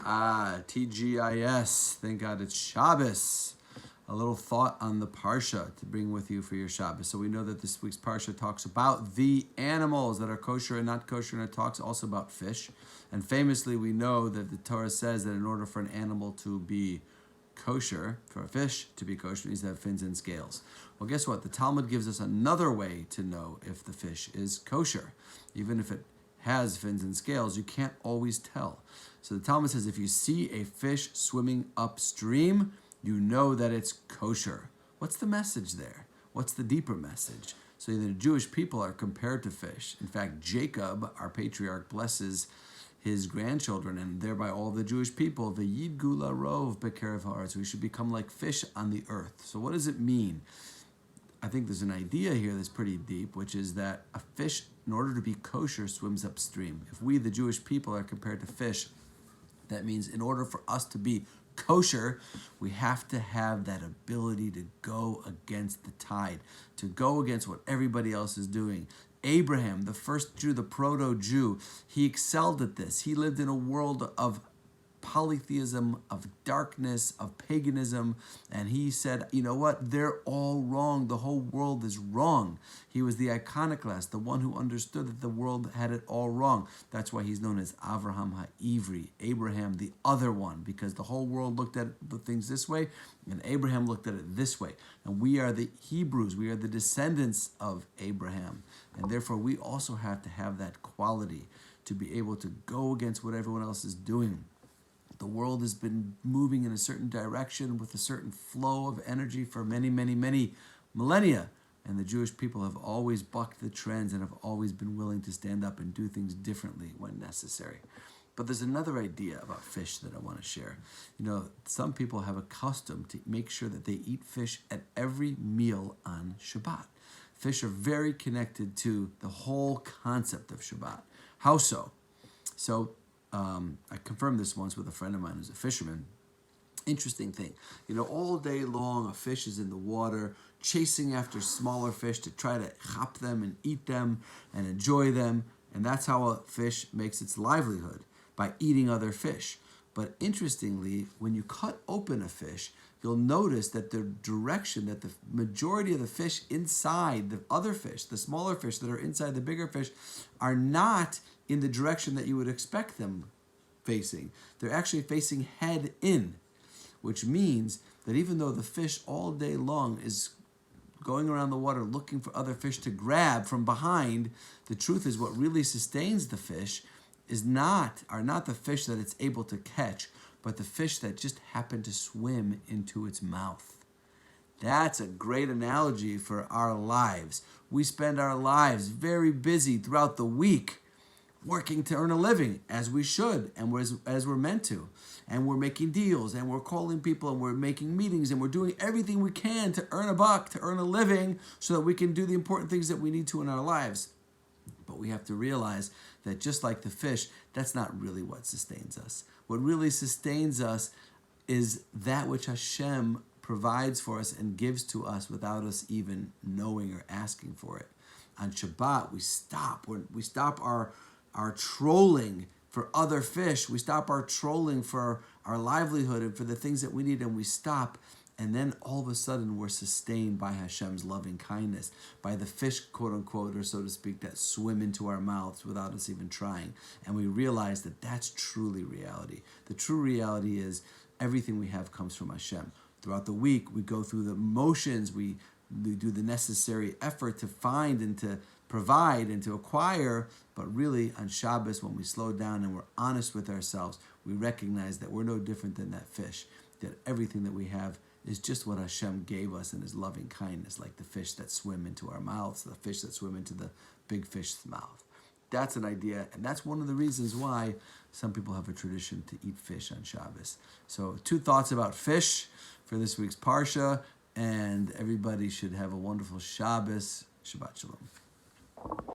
TGIS. Thank God it's Shabbos. A little thought on the Parsha to bring with you for your Shabbos. So we know that this week's Parsha talks about the animals that are kosher and not kosher, and it talks also about fish. And famously, we know that the Torah says that in order for an animal to be kosher, for a fish to be kosher, it needs to have fins and scales. Well, guess what? The Talmud gives us another way to know if the fish is kosher. Even if it has fins and scales, you can't always tell. So the Talmud says if you see a fish swimming upstream, you know that it's kosher. What's the message there? What's the deeper message? So the Jewish people are compared to fish. In fact, Jacob, our patriarch, blesses his grandchildren and thereby all the Jewish people. V'yidgu larov b'kerev haaretz. We should become like fish on the earth. So what does it mean? I think there's an idea here that's pretty deep, which is that a fish, in order to be kosher, swims upstream. If we, the Jewish people, are compared to fish, that means in order for us to be kosher, we have to have that ability to go against the tide, to go against what everybody else is doing. Abraham, the first Jew, the proto-Jew, he excelled at this. He lived in a world of polytheism, of darkness, of paganism, and he said, you know what, they're all wrong. The whole world is wrong. He was the iconoclast, the one who understood that the world had it all wrong. That's why he's known as Avraham HaIvri, Abraham the other one, because the whole world looked at the things this way, and Abraham looked at it this way. And we are the Hebrews, we are the descendants of Abraham, and therefore we also have to have that quality to be able to go against what everyone else is doing. The world has been moving in a certain direction with a certain flow of energy for many, many, many millennia. And the Jewish people have always bucked the trends and have always been willing to stand up and do things differently when necessary. But there's another idea about fish that I want to share. You know, some people have a custom to make sure that they eat fish at every meal on Shabbat. Fish are very connected to the whole concept of Shabbat. How so? I confirmed this once with a friend of mine who's a fisherman. Interesting thing. You know, all day long a fish is in the water chasing after smaller fish to try to chop them and eat them and enjoy them. And that's how a fish makes its livelihood, by eating other fish. But interestingly, when you cut open a fish, you'll notice that the direction that the majority of the fish inside the other fish, the smaller fish that are inside the bigger fish, are not in the direction that you would expect them facing. They're actually facing head in, which means that even though the fish all day long is going around the water looking for other fish to grab from behind, the truth is what really sustains the fish are not the fish that it's able to catch, but the fish that just happen to swim into its mouth. That's a great analogy for our lives. We spend our lives very busy throughout the week working to earn a living, as we should, and as we're meant to. And we're making deals, and we're calling people, and we're making meetings, and we're doing everything we can to earn a buck, to earn a living, so that we can do the important things that we need to in our lives. But we have to realize that just like the fish, that's not really what sustains us. What really sustains us is that which Hashem provides for us and gives to us without us even knowing or asking for it. On Shabbat, we stop our trolling for other fish. We stop our trolling for our livelihood and for the things that we need, and we stop. And then all of a sudden we're sustained by Hashem's loving kindness, by the fish, quote unquote, or so to speak, that swim into our mouths without us even trying. And we realize that that's truly reality. The true reality is everything we have comes from Hashem. Throughout the week, we go through the motions, we do the necessary effort to find and to provide and to acquire, but really on Shabbos, when we slow down and we're honest with ourselves, we recognize that we're no different than that fish, that everything that we have is just what Hashem gave us in His loving kindness, like the fish that swim into our mouths, the fish that swim into the big fish's mouth. That's an idea, and that's one of the reasons why some people have a tradition to eat fish on Shabbos. So 2 thoughts about fish for this week's Parsha, and everybody should have a wonderful Shabbos. Shabbat Shalom.